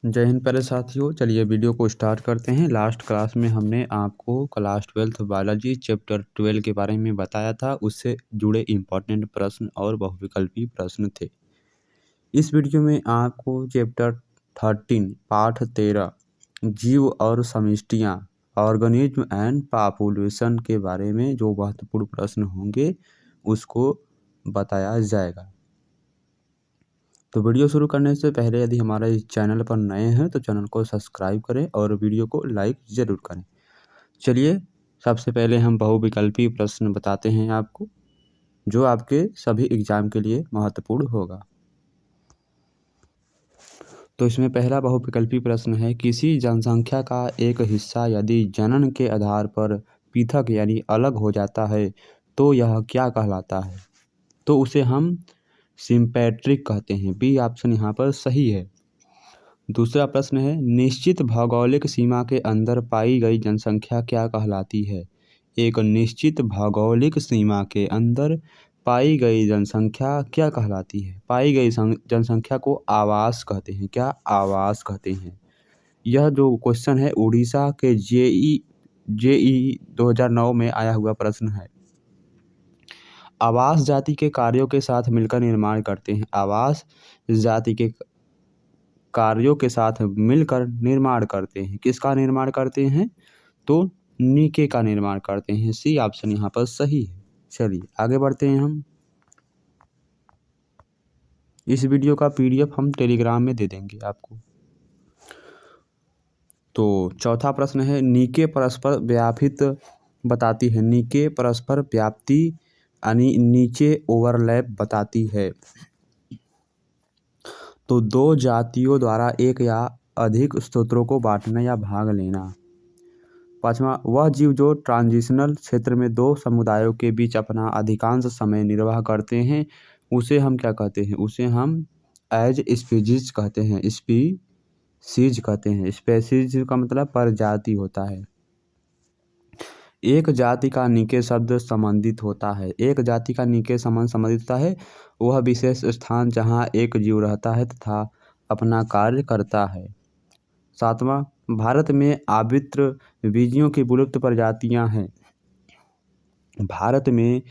जय हिंद प्यारे साथियों। चलिए वीडियो को स्टार्ट करते हैं। लास्ट क्लास में हमने आपको क्लास 12th बायोलॉजी चैप्टर 12 के बारे में बताया था। उससे जुड़े इम्पोर्टेंट प्रश्न और बहुविकल्पी प्रश्न थे। इस वीडियो में आपको चैप्टर 13 पाठ 13 जीव और समष्टियाँ ऑर्गेनिज्म एंड पॉपुलेशन के बारे में जो महत्वपूर्ण प्रश्न होंगे उसको बताया जाएगा। तो वीडियो शुरू करने से पहले यदि हमारे इस चैनल पर नए हैं तो चैनल को सब्सक्राइब करें और वीडियो को लाइक ज़रूर करें। चलिए सबसे पहले हम बहुविकल्पी प्रश्न बताते हैं आपको, जो आपके सभी एग्जाम के लिए महत्वपूर्ण होगा। तो इसमें पहला बहुविकल्पी प्रश्न है, किसी जनसंख्या का एक हिस्सा यदि जनन के आधार पर पृथक यानी अलग हो जाता है तो यह क्या कहलाता है? तो उसे हम सिम्पैट्रिक कहते हैं। बी ऑप्शन यहाँ पर सही है। दूसरा प्रश्न है, निश्चित भौगोलिक सीमा के अंदर पाई गई जनसंख्या क्या कहलाती है? एक निश्चित भौगोलिक सीमा के अंदर पाई गई जनसंख्या क्या कहलाती है? पाई गई जनसंख्या को आवास कहते हैं। क्या आवास कहते हैं? यह जो क्वेश्चन है उड़ीसा के जेई 2009 में आया हुआ प्रश्न है। आवास जाति के कार्यों के साथ मिलकर निर्माण करते हैं। आवास जाति के कार्यों के साथ मिलकर निर्माण करते हैं। किसका निर्माण करते हैं? तो नीके का निर्माण करते हैं। सी ऑप्शन यहाँ पर सही है। चलिए आगे बढ़ते हैं हम। इस वीडियो का पीडीएफ हम टेलीग्राम में दे देंगे आपको। तो चौथा प्रश्न है, नीके परस्पर व्यापित बताती है। नीके परस्पर व्याप्ति यानी नीचे ओवरलैप बताती है। तो दो जातियों द्वारा एक या अधिक स्रोतों को बांटना या भाग लेना। पाँचवा, वह जीव जो ट्रांजिशनल क्षेत्र में दो समुदायों के बीच अपना अधिकांश समय निर्वाह करते हैं उसे हम क्या कहते हैं? उसे हम एज स्पीसीज कहते हैं। स्पीसीज कहते हैं। स्पीसीज का मतलब प्रजाति होता है। एक जाति का नीके शब्द संबंधित होता है। एक जाति का नीके संबंध संबंधित होता है वह विशेष स्थान जहाँ एक जीव रहता है तथा अपना कार्य करता है। सातवां, भारत में आवृत्त बीजियों की विलुप्त प्रजातियां हैं। भारत में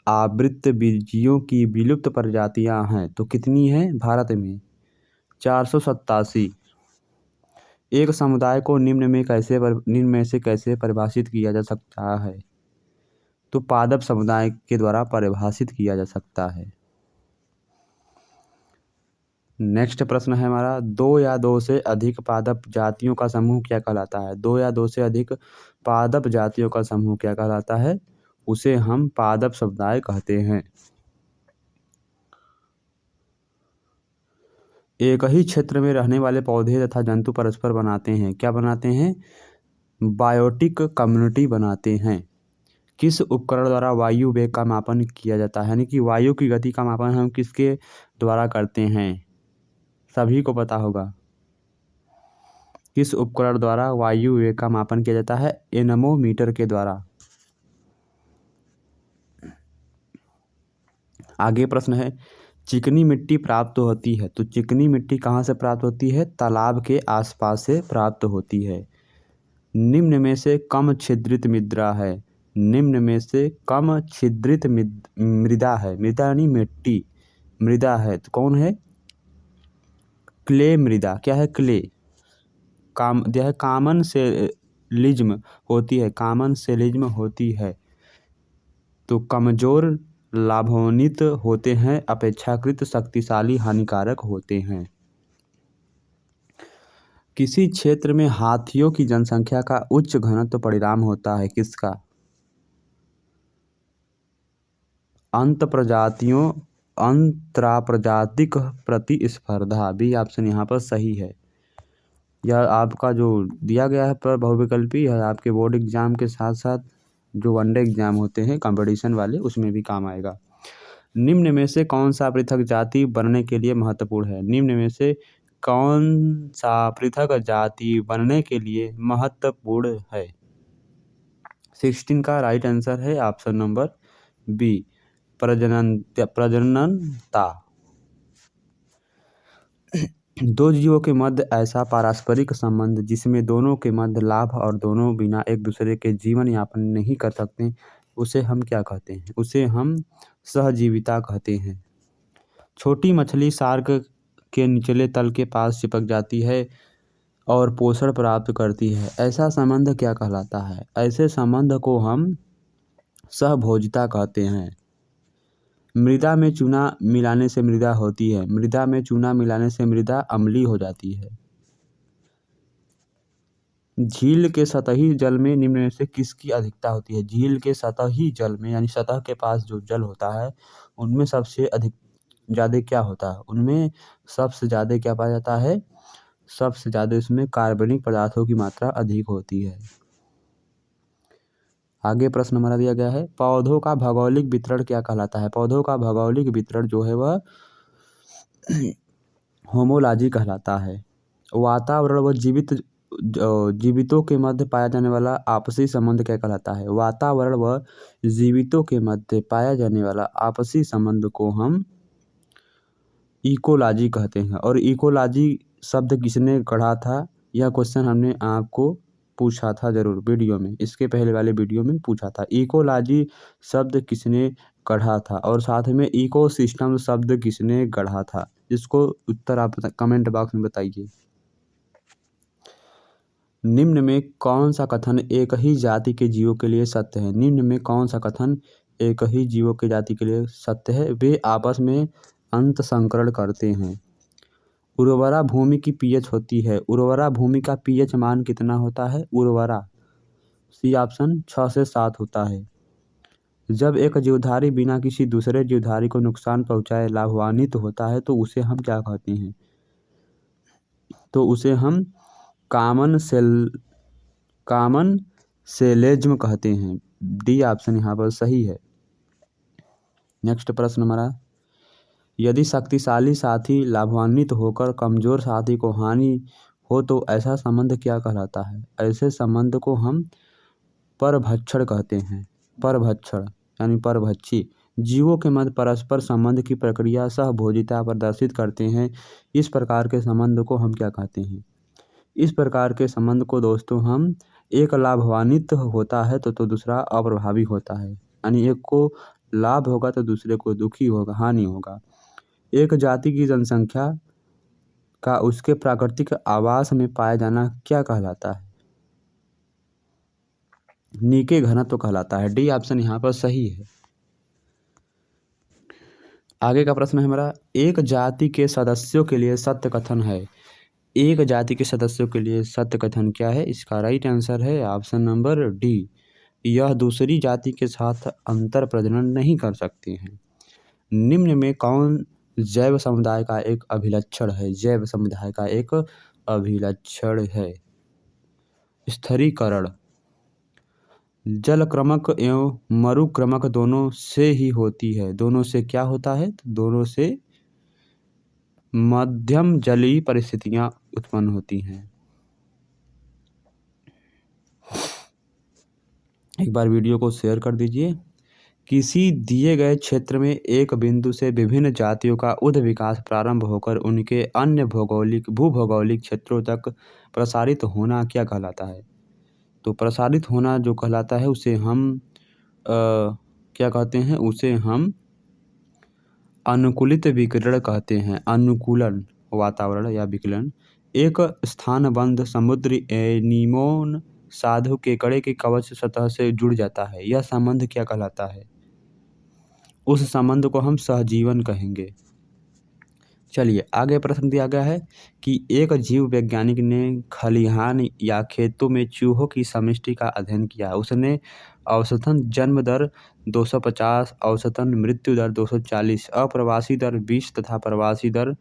आवृत्त बीजियों की विलुप्त प्रजातियां हैं। तो कितनी हैं भारत में? 487। एक समुदाय को निम्न में से कैसे परिभाषित किया जा सकता है? तो पादप समुदाय के द्वारा परिभाषित किया जा सकता है। नेक्स्ट प्रश्न है हमारा, दो या दो से अधिक पादप जातियों का समूह क्या कहलाता है? दो या दो से अधिक पादप जातियों का समूह क्या कहलाता है? उसे हम पादप समुदाय कहते हैं। एक ही क्षेत्र में रहने वाले पौधे तथा जंतु परस्पर बनाते हैं। क्या बनाते हैं? बायोटिक कम्युनिटी बनाते हैं। किस उपकरण द्वारा वायु वेग का मापन किया जाता है? यानी कि वायु की गति का मापन हम किसके द्वारा करते हैं? सभी को पता होगा। किस उपकरण द्वारा वायु वेग का मापन किया जाता है? एनेमोमीटर के द्वारा। आगे प्रश्न है, चिकनी मिट्टी प्राप्त होती है। तो चिकनी मिट्टी कहाँ से प्राप्त होती है? तालाब के आसपास से प्राप्त होती है। निम्न में से कम छिद्रित मृदा है। निम्न में से कम छिद्रित मृदा है। मृदा यानी मिट्टी, मृदा है तो कौन है? क्ले मृदा। क्या है? क्ले। यह कॉमन सेलिज्म होती है। कॉमन सेलिज्म होती है। तो कमजोर लाभान्वित होते हैं, अपेक्षाकृत शक्तिशाली हानिकारक होते हैं। किसी क्षेत्र में हाथियों की जनसंख्या का उच्च घनत्व परिणाम होता है किसका? अंतराप्रजातिक प्रतिस्पर्धा। बी ऑप्शन यहाँ पर सही है। यह आपका जो दिया गया है पर बहुविकल्पी है आपके बोर्ड एग्जाम के साथ साथ जो वनडे एग्जाम होते हैं कंपटीशन वाले उसमें भी काम आएगा। निम्न में से कौन सा पृथक जाति बनने के लिए महत्वपूर्ण है? निम्न में से कौन सा पृथक जाति बनने के लिए महत्वपूर्ण है? 16 का राइट आंसर है ऑप्शन नंबर बी, प्रजननता। दो जीवों के मध्य ऐसा पारस्परिक संबंध जिसमें दोनों के मध्य लाभ और दोनों बिना एक दूसरे के जीवन यापन नहीं कर सकते, उसे हम क्या कहते हैं? उसे हम सहजीविता कहते हैं। छोटी मछली शार्क के निचले तल के पास चिपक जाती है और पोषण प्राप्त करती है। ऐसा संबंध क्या कहलाता है? ऐसे संबंध को हम सहभोजिता कहते हैं। मृदा में चूना मिलाने से मृदा होती है। मृदा में चूना मिलाने से मृदा अम्लीय हो जाती है। झील के सतही जल में निम्न में से किसकी अधिकता होती है? झील के सतही जल में यानी सतह के पास जो जल होता है उनमें सबसे अधिक ज़्यादा क्या होता है? उनमें सबसे ज़्यादा क्या पाया जाता है? सबसे ज़्यादा इसमें कार्बनिक पदार्थों की मात्रा अधिक होती है। आगे प्रश्न हमारा दिया गया है, पौधों का भौगोलिक वितरण क्या कहलाता है? पौधों का भौगोलिक वितरण जो है वह होमोलॉजी कहलाता है। वातावरण व जीवितों के मध्य पाया जाने वाला आपसी संबंध क्या कहलाता है? वातावरण व जीवितों के मध्य पाया जाने वाला आपसी संबंध को हम इकोलॉजी कहते हैं। और इकोलॉजी शब्द किसने गढ़ा था? यह क्वेश्चन हमने आपको पूछा था ज़रूर वीडियो में, इसके पहले वाले वीडियो में पूछा था। इकोलॉजी शब्द किसने गढ़ा था और साथ में इकोसिस्टम शब्द किसने गढ़ा था? इसको उत्तर आप कमेंट बॉक्स में बताइए। निम्न में कौन सा कथन एक ही जाति के जीवों के लिए सत्य है? निम्न में कौन सा कथन एक ही जीवों के जाति के लिए सत्य है? वे आपस में अंत संकरण करते हैं। उर्वरा भूमि की पीएच होती है। उर्वरा भूमि का पीएच मान कितना होता है? उर्वरा सी ऑप्शन 6 से 7 होता है। जब एक जीवधारी बिना किसी दूसरे जीवधारी को नुकसान पहुंचाए लाभान्वित होता है तो उसे हम क्या कहते हैं? तो उसे हम कॉमन सेलेज्म कहते हैं। डी ऑप्शन यहाँ पर सही है। नेक्स्ट प्रश्न हमारा, यदि शक्तिशाली साथी लाभान्वित होकर कमजोर साथी को हानि हो तो ऐसा संबंध क्या कहलाता है? ऐसे संबंध को हम परभक्षण कहते हैं। परभक्षण यानी परभक्षी जीवों के मध्य परस्पर संबंध की प्रक्रिया सहभोजिता प्रदर्शित करते हैं। इस प्रकार के संबंध को हम क्या कहते हैं? इस प्रकार के संबंध को दोस्तों हम, एक लाभान्वित होता है तो दूसरा अप्रभावी होता है, यानी एक को लाभ होगा तो दूसरे को दुखी होगा, हानि होगा। एक जाति की जनसंख्या का उसके प्राकृतिक आवास में पाया जाना क्या कहलाता है? नीके घनत्व कहलाता है। डी ऑप्शन यहाँ पर सही है। आगे का प्रश्न है हमारा, एक जाति के सदस्यों के लिए सत्य कथन है। एक जाति के सदस्यों के लिए सत्य कथन क्या है? इसका राइट आंसर है ऑप्शन नंबर डी, यह दूसरी जाति के साथ अंतर प्रजनन नहीं कर सकते हैं। निम्न में कौन जैव समुदाय का एक अभिलक्षण है? जैव समुदाय का एक अभिलक्षण है स्थिरीकरण। जलक्रमक एवं मरुक्रमक दोनों से ही होती है। दोनों से क्या होता है? तो दोनों से मध्यम जलीय परिस्थितियां उत्पन्न होती हैं। एक बार वीडियो को शेयर कर दीजिए। किसी दिए गए क्षेत्र में एक बिंदु से विभिन्न जातियों का उद विकास प्रारंभ होकर उनके अन्य भूभौगोलिक क्षेत्रों तक प्रसारित होना क्या कहलाता है? तो प्रसारित होना जो कहलाता है उसे हम क्या कहते हैं? उसे हम अनुकूलित विकिरण कहते हैं। अनुकूलन वातावरण या विकिरण। एक स्थानबंध समुद्री एनीमोन साधु केकड़े के कवच सतह से जुड़ जाता है। यह संबंध क्या कहलाता है? उस संबंध को हम सहजीवन कहेंगे। चलिए आगे प्रश्न दिया गया है कि एक जीव वैज्ञानिक ने खलिहान या खेतों में चूहों की समष्टि का अध्ययन किया। उसने औसतन जन्म दर 250, औसतन मृत्यु दर 240, अप्रवासी दर 20 तथा प्रवासी दर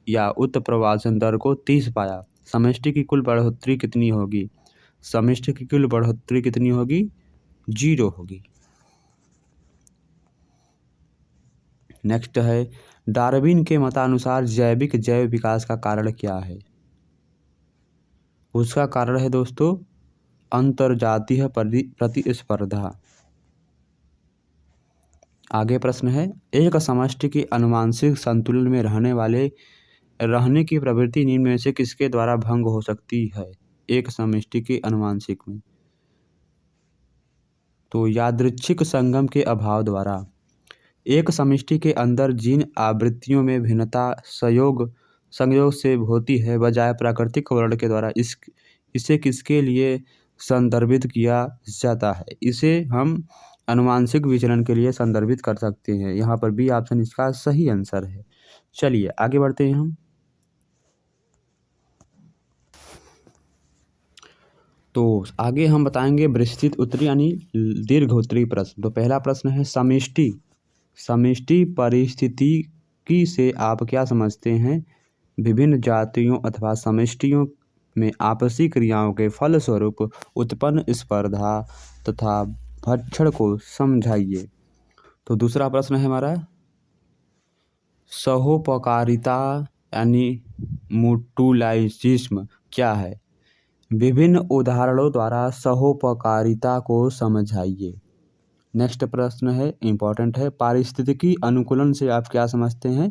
या उत्प्रवासन दर को 30 पाया। समष्टि की कुल बढ़ोतरी कितनी होगी? समष्टि की कुल बढ़ोतरी कितनी होगी? 0 होगी। नेक्स्ट है, डार्विन के मतानुसार जैविक जैव विकास का कारण क्या है? उसका कारण है दोस्तों अंतर्जातीय प्रतिस्पर्धा। आगे प्रश्न है, एक समष्टि के आनुवंशिक संतुलन में रहने वाले रहने की प्रवृत्ति निम्न में से किसके द्वारा भंग हो सकती है एक समष्टि के अनुवांशिक में? तो यादृच्छिक संगम के अभाव द्वारा। एक समष्टि के अंदर जिन आवृत्तियों में भिन्नता संयोग से होती है बजाय प्राकृतिक वर्ण के द्वारा इसे किसके लिए संदर्भित किया जाता है? इसे हम अनुवांशिक विचलन के लिए संदर्भित कर सकते हैं। यहाँ पर बी ऑप्शन इसका सही आंसर है। चलिए आगे बढ़ते हैं हम। तो आगे हम बताएंगे विस्तृत उत्तरी यानी दीर्घ उत्तरी प्रश्न। तो पहला प्रश्न है समष्टि पारिस्थितिकी से आप क्या समझते हैं? विभिन्न जातियों अथवा समष्टियों में आपसी क्रियाओं के फलस्वरूप उत्पन्न स्पर्धा तथा भक्षण को समझाइए। तो दूसरा प्रश्न है हमारा सहोपकारिता यानी मुटुलाइजिज्म क्या है? विभिन्न उदाहरणों द्वारा सहोपकारिता को समझाइए। नेक्स्ट प्रश्न है इम्पोर्टेंट है, पारिस्थितिकी अनुकूलन से आप क्या समझते हैं?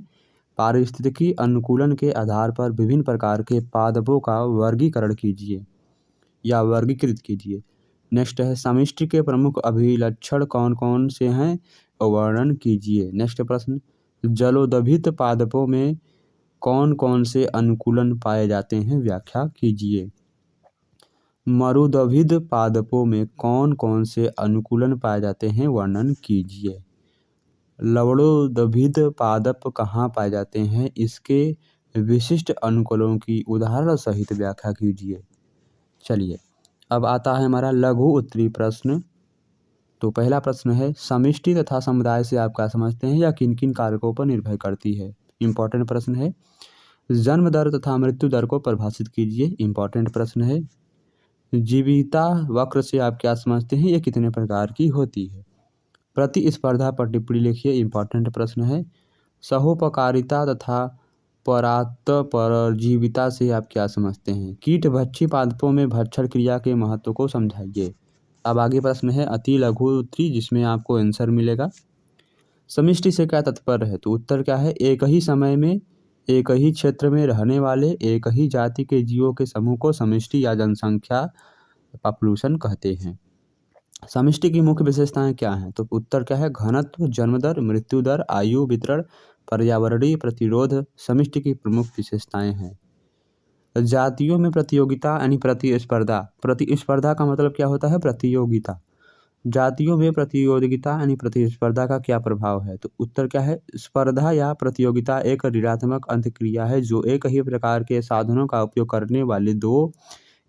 पारिस्थितिकी अनुकूलन के आधार पर विभिन्न प्रकार के पादपों का वर्गीकरण कीजिए या वर्गीकृत कीजिए। नेक्स्ट है समष्टि के प्रमुख अभिलक्षण कौन कौन से हैं, वर्णन कीजिए। नेक्स्ट प्रश्न जलोदभित पादपों में कौन कौन से अनुकूलन पाए जाते हैं, व्याख्या कीजिए। मरुदभिद पादपों में कौन कौन से अनुकूलन पाए जाते हैं, वर्णन कीजिए। लवणोदभिद पादप कहाँ पाए जाते हैं, इसके विशिष्ट अनुकूलों की उदाहरण सहित व्याख्या कीजिए। चलिए अब आता है हमारा लघु उत्तरी प्रश्न। तो पहला प्रश्न है समष्टि तथा समुदाय से आप क्या समझते हैं या किन किन कारकों पर निर्भर करती है? इंपॉर्टेंट प्रश्न है। जन्म दर तथा मृत्यु दर को परिभाषित कीजिए। इंपॉर्टेंट प्रश्न है। जीविता वक्र से आप क्या समझते हैं, ये कितने प्रकार की होती है? प्रतिस्पर्धा पर टिप्पणी लिखिए। इंपॉर्टेंट प्रश्न है। सहोपकारिता तथा परात्परजीविता से आप क्या समझते हैं? कीटभक्षी पादपों में भक्षण क्रिया के महत्व को समझाइए। अब आगे प्रश्न है अति लघु उत्तरी, जिसमें आपको आंसर मिलेगा। समष्टि से क्या तात्पर्य है? तो उत्तर क्या है? एक ही समय में एक ही क्षेत्र में रहने वाले एक ही जाति के जीवों के समूह को समष्टि या जनसंख्या पॉपुलेशन कहते हैं। समष्टि की मुख्य विशेषताएं क्या हैं? तो उत्तर क्या है? घनत्व, जन्म दर, मृत्यु दर, आयु वितरण, पर्यावरणीय प्रतिरोध समष्टि की प्रमुख विशेषताएं हैं। जातियों में प्रतियोगिता यानी प्रतिस्पर्धा। प्रतिस्पर्धा का मतलब क्या होता है? प्रतियोगिता। जातियों में प्रतियोगिता यानी प्रतिस्पर्धा का क्या प्रभाव है? तो उत्तर क्या है? स्पर्धा या प्रतियोगिता एक ऋणात्मक अंतक्रिया है जो एक ही प्रकार के साधनों का उपयोग करने वाले दो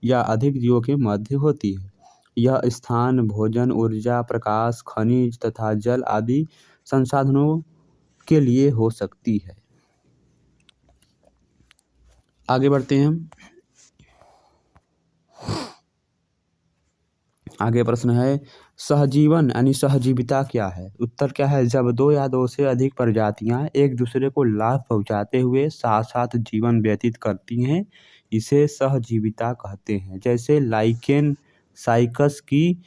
या अधिक जीवों के मध्य होती है। यह स्थान, भोजन, ऊर्जा, प्रकाश, खनिज तथा जल आदि संसाधनों के लिए हो सकती है। आगे बढ़ते हैं हम। आगे प्रश्न है सहजीवन यानी सहजीविता क्या है? उत्तर क्या है? जब दो या दो से अधिक प्रजातियां एक दूसरे को लाभ पहुंचाते हुए साथ साथ जीवन व्यतीत करती हैं, इसे सहजीविता कहते हैं। जैसे लाइकेन साइकस की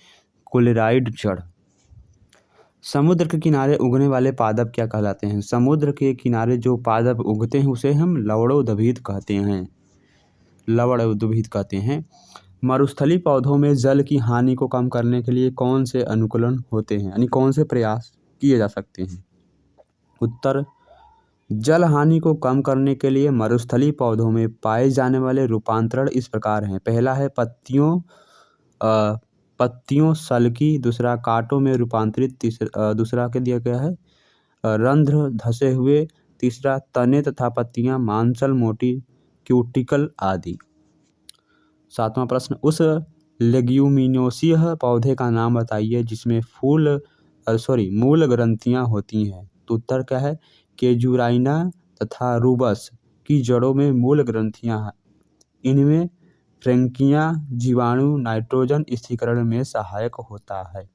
कोलेराइड जड़। समुद्र के किनारे उगने वाले पादप क्या कहलाते हैं? समुद्र के किनारे जो पादप उगते हैं उसे हम लवणोदभिद कहते हैं। लवणोदभिद कहते हैं। मरुस्थलीय पौधों में जल की हानि को कम करने के लिए कौन से अनुकूलन होते हैं, यानी कौन से प्रयास किए जा सकते हैं? उत्तर जल हानि को कम करने के लिए मरुस्थलीय पौधों में पाए जाने वाले रूपांतरण इस प्रकार हैं। पहला है पत्तियों सल्की, दूसरा कांटों में रूपांतरित, दूसरा क्या दिया गया है? रंध्र धसे हुए, तीसरा तने तथा पत्तियां मांसल मोटी क्यूटिकल आदि। सातवां प्रश्न उस लेग्यूमिनोसीय पौधे का नाम बताइए जिसमें मूल ग्रंथियां होती हैं। तो उत्तर क्या है? केजुराइना तथा रूबस की जड़ों में मूल ग्रंथियां हैं। इनमें फ्रैंकिया जीवाणु नाइट्रोजन स्थिरीकरण में सहायक होता है।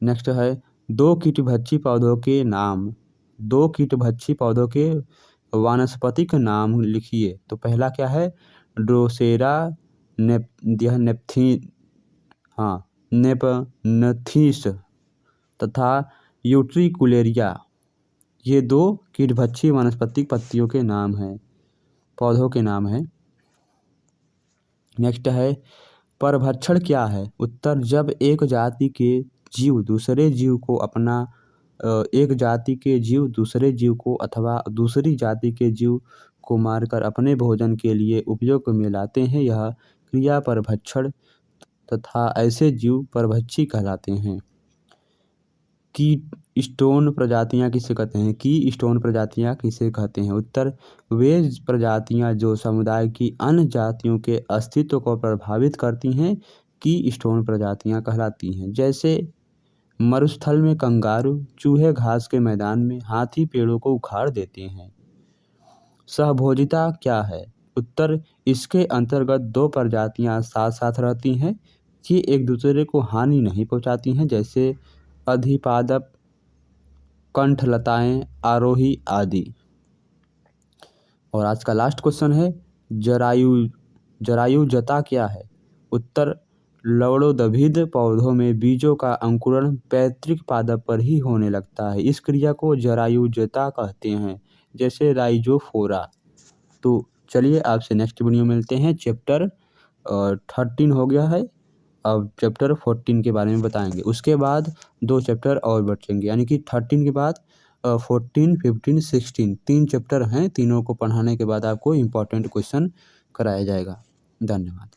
नेक्स्ट है दो कीटभक्षी पौधों के नाम। दो कीटभक्षी पौधों के वानस्पतिक नाम लिखिए। तो पहला क्या है? ड्रोसेरा नेपनथीस तथा यूट्रिकुलेरिया। ये 2 कीटभक्षी वनस्पतिक पत्तियों के नाम हैं, पौधों के नाम हैं। नेक्स्ट है परभक्षण क्या है? उत्तर जब एक जाति के जीव दूसरे जीव को अपना एक जाति के जीव दूसरे जीव को अथवा दूसरी जाति के जीव को मारकर अपने भोजन के लिए उपयोग में लाते हैं, यह क्रिया परभक्षण तथा ऐसे जीव परभक्षी कहलाते हैं। की स्टोन प्रजातियां किसे कहते हैं? की स्टोन प्रजातियां किसे कहते हैं? उत्तर वे प्रजातियां जो समुदाय की अन्य जातियों के अस्तित्व को प्रभावित करती हैं, की स्टोन प्रजातियां कहलाती हैं। जैसे मरुस्थल में कंगारू, चूहे घास के मैदान में, हाथी पेड़ों को उखाड़ देते हैं। सहभोजिता क्या है? उत्तर इसके अंतर्गत 2 प्रजातियां साथ साथ रहती हैं, ये एक दूसरे को हानि नहीं पहुंचाती हैं, जैसे अधिपादप, कंठलताएं, आरोही आदि। और आज का लास्ट क्वेश्चन है जरायुजता क्या है? उत्तर लवणोद्भिद पौधों में बीजों का अंकुरण पैतृक पादप पर ही होने लगता है, इस क्रिया को जरायुजता कहते हैं, जैसे राइजोफोरा। तो चलिए आपसे नेक्स्ट वीडियो में मिलते हैं। चैप्टर 13 हो गया है, अब चैप्टर 14 के बारे में बताएंगे। उसके बाद 2 चैप्टर और बचेंगे, यानी कि 13 के बाद 14, 15, 16 3 चैप्टर हैं। तीनों को पढ़ाने के बाद आपको इम्पोर्टेंट क्वेश्चन कराया जाएगा। धन्यवाद।